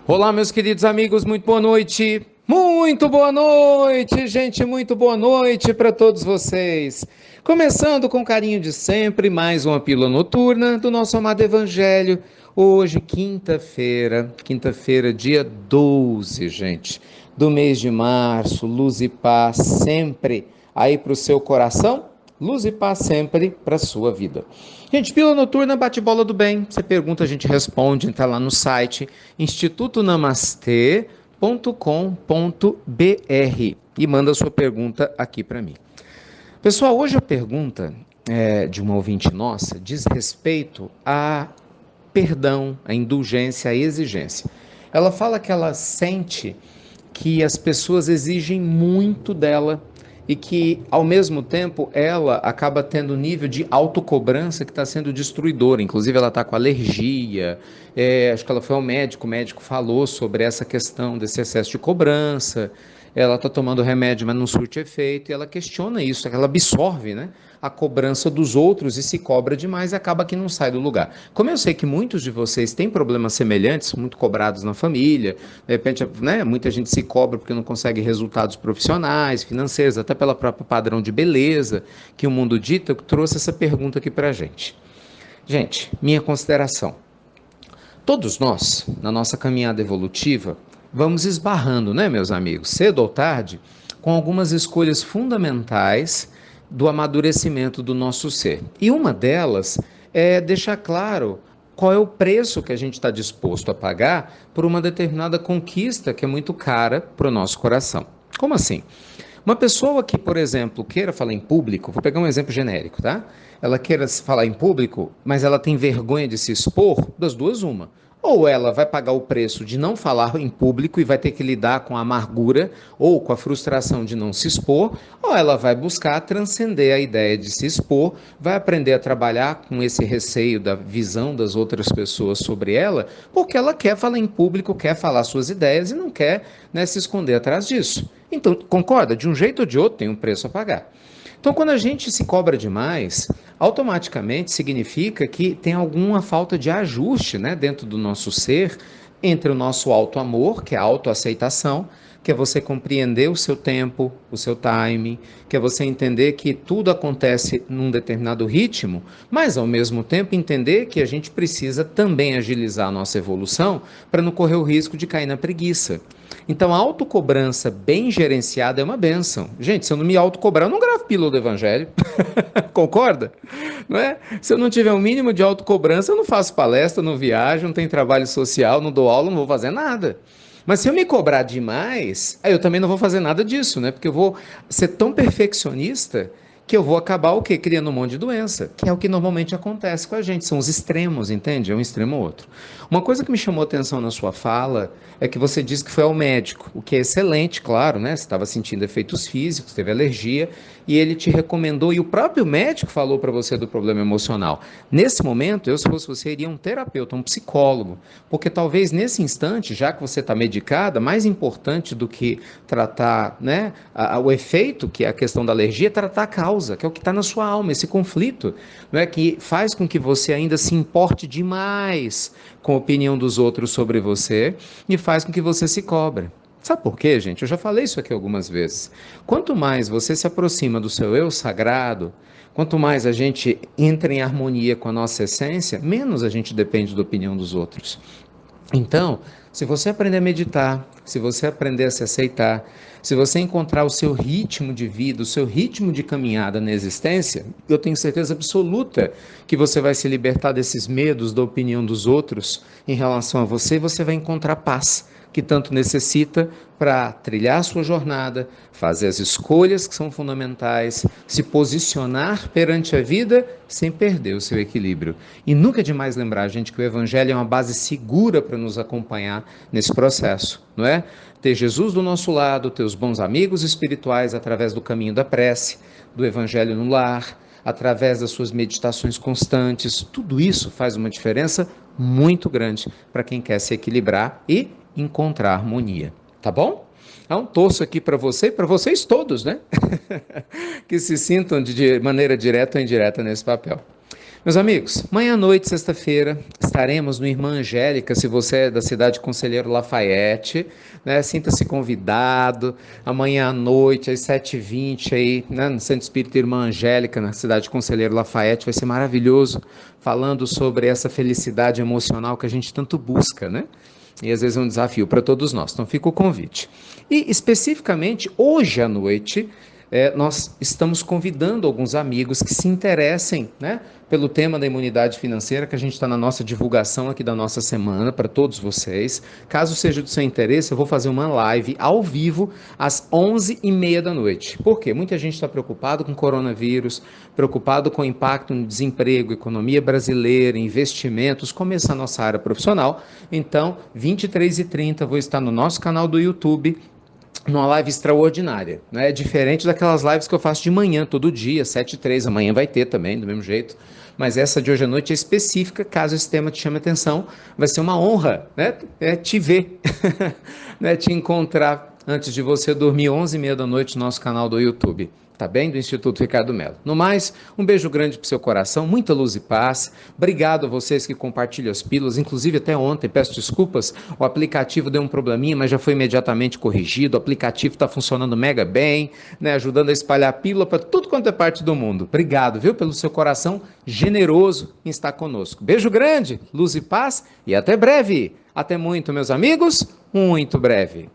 Olá, meus queridos amigos, muito boa noite. Muito boa noite, gente, muito boa noite para todos vocês. Começando com carinho de sempre, mais uma pílula noturna do nosso amado Evangelho. Hoje, quinta-feira, dia 12, gente, do mês de março. Luz e paz sempre aí para o seu coração, luz e paz sempre para a sua vida. Gente, pílula noturna, bate-bola do bem. Você pergunta, a gente responde, está lá no site institutonamastê.com.br e manda a sua pergunta aqui para mim. Pessoal, hoje a pergunta de uma ouvinte nossa diz respeito a perdão, a indulgência, a exigência. Ela fala que ela sente que as pessoas exigem muito dela e que, ao mesmo tempo, ela acaba tendo um nível de autocobrança que está sendo destruidor. Inclusive, ela está com alergia, acho que ela foi ao médico, o médico falou sobre essa questão desse excesso de cobrança, ela está tomando remédio, mas não surte efeito, e ela questiona isso, ela absorve, né, a cobrança dos outros e se cobra demais e acaba que não sai do lugar. Como eu sei que muitos de vocês têm problemas semelhantes, muito cobrados na família, de repente, né, muita gente se cobra porque não consegue resultados profissionais, financeiros, até pelo próprio padrão de beleza que o mundo dita, eu trouxe essa pergunta aqui para a gente. Gente, minha consideração. Todos nós, na nossa caminhada evolutiva, vamos esbarrando, né, meus amigos, cedo ou tarde, com algumas escolhas fundamentais do amadurecimento do nosso ser. E uma delas é deixar claro qual é o preço que a gente está disposto a pagar por uma determinada conquista que é muito cara para o nosso coração. Como assim? Uma pessoa que, por exemplo, queira falar em público, vou pegar um exemplo genérico, tá? Ela queira falar em público, mas ela tem vergonha de se expor, das duas uma. Ou ela vai pagar o preço de não falar em público e vai ter que lidar com a amargura ou com a frustração de não se expor, ou ela vai buscar transcender a ideia de se expor, vai aprender a trabalhar com esse receio da visão das outras pessoas sobre ela, porque ela quer falar em público, quer falar suas ideias e não quer, né, se esconder atrás disso. Então, concorda? De um jeito ou de outro tem um preço a pagar. Então, quando a gente se cobra demais, automaticamente significa que tem alguma falta de ajuste, né, dentro do nosso ser, entre o nosso auto-amor, que é a autoaceitação, que é você compreender o seu tempo, o seu time, que é você entender que tudo acontece num determinado ritmo, mas ao mesmo tempo entender que a gente precisa também agilizar a nossa evolução para não correr o risco de cair na preguiça. Então, a autocobrança bem gerenciada é uma bênção. Gente, se eu não me autocobrar, eu não gravo pílula do Evangelho. Concorda? Não é? Se eu não tiver um mínimo de autocobrança, eu não faço palestra, não viajo, não tenho trabalho social, não dou aula, não vou fazer nada. Mas se eu me cobrar demais, aí eu também não vou fazer nada disso, né? Porque eu vou ser tão perfeccionista que eu vou acabar o quê? Criando um monte de doença, que é o que normalmente acontece com a gente, são os extremos, entende? É um extremo ou outro. Uma coisa que me chamou a atenção na sua fala é que você disse que foi ao médico, o que é excelente, claro, né? Você estava sentindo efeitos físicos, teve alergia, e ele te recomendou, e o próprio médico falou para você do problema emocional. Nesse momento, eu, se fosse você, iria um terapeuta, um psicólogo, porque talvez nesse instante, já que você está medicada, mais importante do que tratar, né, o efeito, que é a questão da alergia, é tratar a causa, que é o que está na sua alma, esse conflito, não é, que faz com que você ainda se importe demais com a opinião dos outros sobre você e faz com que você se cobre. Sabe por quê, gente? Eu já falei isso aqui algumas vezes. Quanto mais você se aproxima do seu eu sagrado, quanto mais a gente entra em harmonia com a nossa essência, menos a gente depende da opinião dos outros. Então, se você aprender a meditar, se você aprender a se aceitar, se você encontrar o seu ritmo de vida, o seu ritmo de caminhada na existência, eu tenho certeza absoluta que você vai se libertar desses medos da opinião dos outros em relação a você e você vai encontrar paz que tanto necessita para trilhar a sua jornada, fazer as escolhas que são fundamentais, se posicionar perante a vida sem perder o seu equilíbrio. E nunca é demais lembrar, gente, que o Evangelho é uma base segura para nos acompanhar nesse processo, não é? Ter Jesus do nosso lado, ter os bons amigos espirituais através do caminho da prece, do Evangelho no lar, através das suas meditações constantes, tudo isso faz uma diferença muito grande para quem quer se equilibrar e encontrar harmonia, tá bom? Então, torço aqui para você e para vocês todos, né? Que se sintam de maneira direta ou indireta nesse papel. Meus amigos, amanhã à noite, sexta-feira, estaremos no Irmã Angélica. Se você é da cidade de Conselheiro Lafayette, né, sinta-se convidado. Amanhã à noite, às 7h20, aí, né, no Centro Espírita Irmã Angélica, na cidade de Conselheiro Lafayette, vai ser maravilhoso, falando sobre essa felicidade emocional que a gente tanto busca, né? E às vezes é um desafio para todos nós. Então fica o convite. E especificamente hoje à noite, nós estamos convidando alguns amigos que se interessem, né, pelo tema da imunidade financeira, que a gente está na nossa divulgação aqui da nossa semana para todos vocês. Caso seja do seu interesse, eu vou fazer uma live ao vivo às 11h30 da noite. Por quê? Muita gente está preocupado com o coronavírus, preocupado com o impacto no desemprego, economia brasileira, investimentos, como essa nossa área profissional. Então, 23h30, vou estar no nosso canal do YouTube, numa live extraordinária, né? Diferente daquelas lives que eu faço de manhã, todo dia, 7h03, amanhã vai ter também, do mesmo jeito, mas essa de hoje à noite é específica, caso esse tema te chame atenção, vai ser uma honra, né? Te ver, né? Te encontrar antes de você dormir, 11h30 da noite, no nosso canal do YouTube. Tá bem? Do Instituto Ricardo Mello. No mais, um beijo grande pro seu coração, muita luz e paz. Obrigado a vocês que compartilham as pílulas, inclusive até ontem, peço desculpas, o aplicativo deu um probleminha, mas já foi imediatamente corrigido, o aplicativo está funcionando mega bem, né, ajudando a espalhar a pílula para tudo quanto é parte do mundo. Obrigado, viu, pelo seu coração generoso em estar conosco. Beijo grande, luz e paz e até breve. Até muito, meus amigos, muito breve.